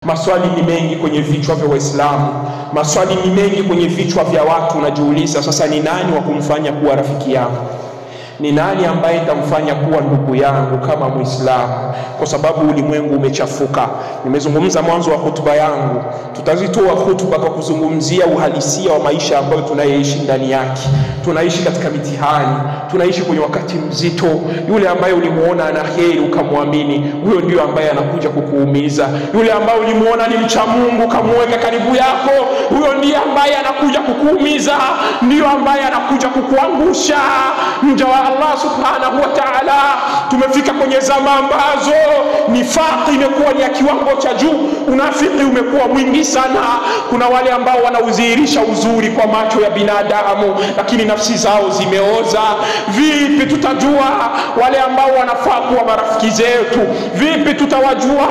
Maswali ni mengi kwenye vichwa vya Waislamu, maswali ni mengi kwenye vichwa vya watu. Unajiuliza sasa, ni nani wa kumfanya kuwa rafiki yangu? Ni nani ambaye nitamfanya kuwa ndugu yangu kama Muislamu? Kwa sababu ulimwengu umechafuka. Nimezungumza mwanzo wa hutuba yangu, tutazitoa hutuba kwa kuzungumzia uhalisia wa maisha ambayo tunayeishi ndani yake. Tunaishi katika mitihani, tunaishi kwenye wakati mzito. Yule ambaye ulimuona ana kheri ukamwamini, huyo ndio ambaye anakuja kukuumiza. Yule ambaye ulimuona ni mcha Mungu ukamweka karibu yako, huyo ndiye ambaye anakuja kukuumiza, ndio ambaye anakuja kukuangusha. Mja wa Allah subhanahu wa ta'ala, tumefika kwenye zama ambazo nifaqi imekuwa ni ya kiwango cha juu, unafiki umekuwa mwingi sana. Kuna wale ambao wanaudhihirisha uzuri kwa macho ya binadamu, lakini nafsi zao zimeoza. Vipi tutajua wale ambao wanafaa kuwa marafiki zetu? Vipi tutawajua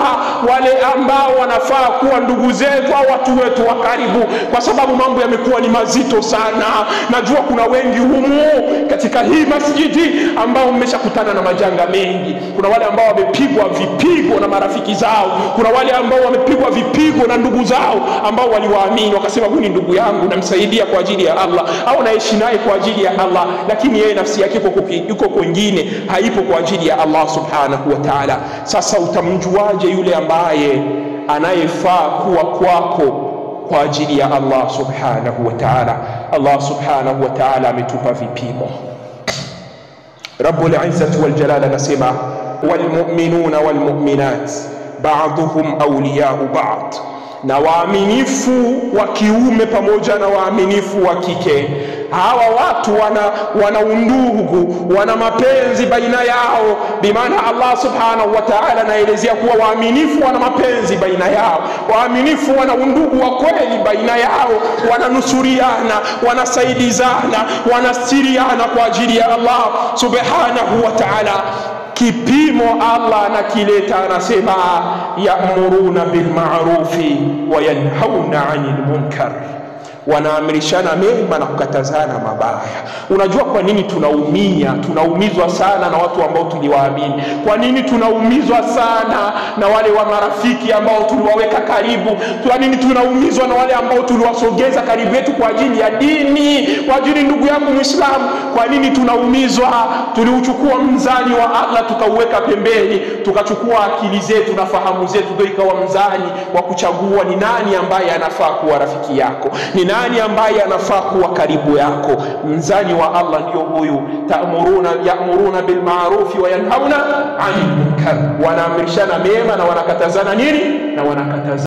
wale ambao wanafaa kuwa ndugu zetu au watu wetu wa karibu? Kwa sababu mambo yamekuwa ni mazito sana. Najua kuna wengi humu katika hii masjidi ambao mmeshakutana na majanga mengi. Kuna wale ambao wamepigwa vipigo na marafiki zao, kuna wale ambao wamepigwa vipigo na ndugu zao ambao waliwaamini wakasema, huyu ni ndugu yangu, namsaidia kwa ajili ya Allah au naishi naye kwa ajili ya Allah, lakini yeye nafsi yake yuko kwingine, haipo kwa ajili ya Allah subhanahu wa ta'ala. Sasa utamjuaje yule ambaye anayefaa kuwa kwako kwa ajili ya Allah subhanahu wa ta'ala? Allah subhanahu wa ta'ala ametupa vipimo. Rabbul Izzati wal Jalal anasema, wal mu'minuna wal mu'minat ba'dhuhum awliya'u ba'd, na waaminifu wa kiume pamoja na waaminifu wa kike, hawa watu wana undugu, wana mapenzi baina yao. Bimaana Allah subhanahu wa ta'ala anaelezea kuwa waaminifu wana mapenzi baina yao, waaminifu wana undugu wa kweli baina yao, wananusuriana, wanasaidizana, wanastiriana kwa ajili ya Allah subhanahu wa ta'ala. Kipimo Allah anakileta, anasema ya'muruna bil ma'rufi wa yanhauna 'anil munkar, wanaamrishana mema na kukatazana mabaya. Unajua kwa nini tunaumizwa sana na watu ambao tuliwaamini? Kwa nini tunaumizwa sana na wale wa marafiki ambao tuliwaweka karibu? Kwa nini tunaumizwa na wale ambao tuliwasogeza karibu yetu kwa ajili ya dini, kwa ajili ndugu yangu Muislamu? Kwa nini tunaumizwa? Tuliuchukua mzani wa Allah tukauweka pembeni, tukachukua akili zetu na fahamu zetu ndio ikawa mzani wa kuchagua ni nani ambaye anafaa kuwa rafiki yako, ni nani ambaye anafaa kuwa karibu yako. Mzani wa Allah ndio huyu, ya'muruna bil ma'ruf wa yanhauna 'anil munkar, wanaamrishana mema na wanakatazana nini? Na wanakatazana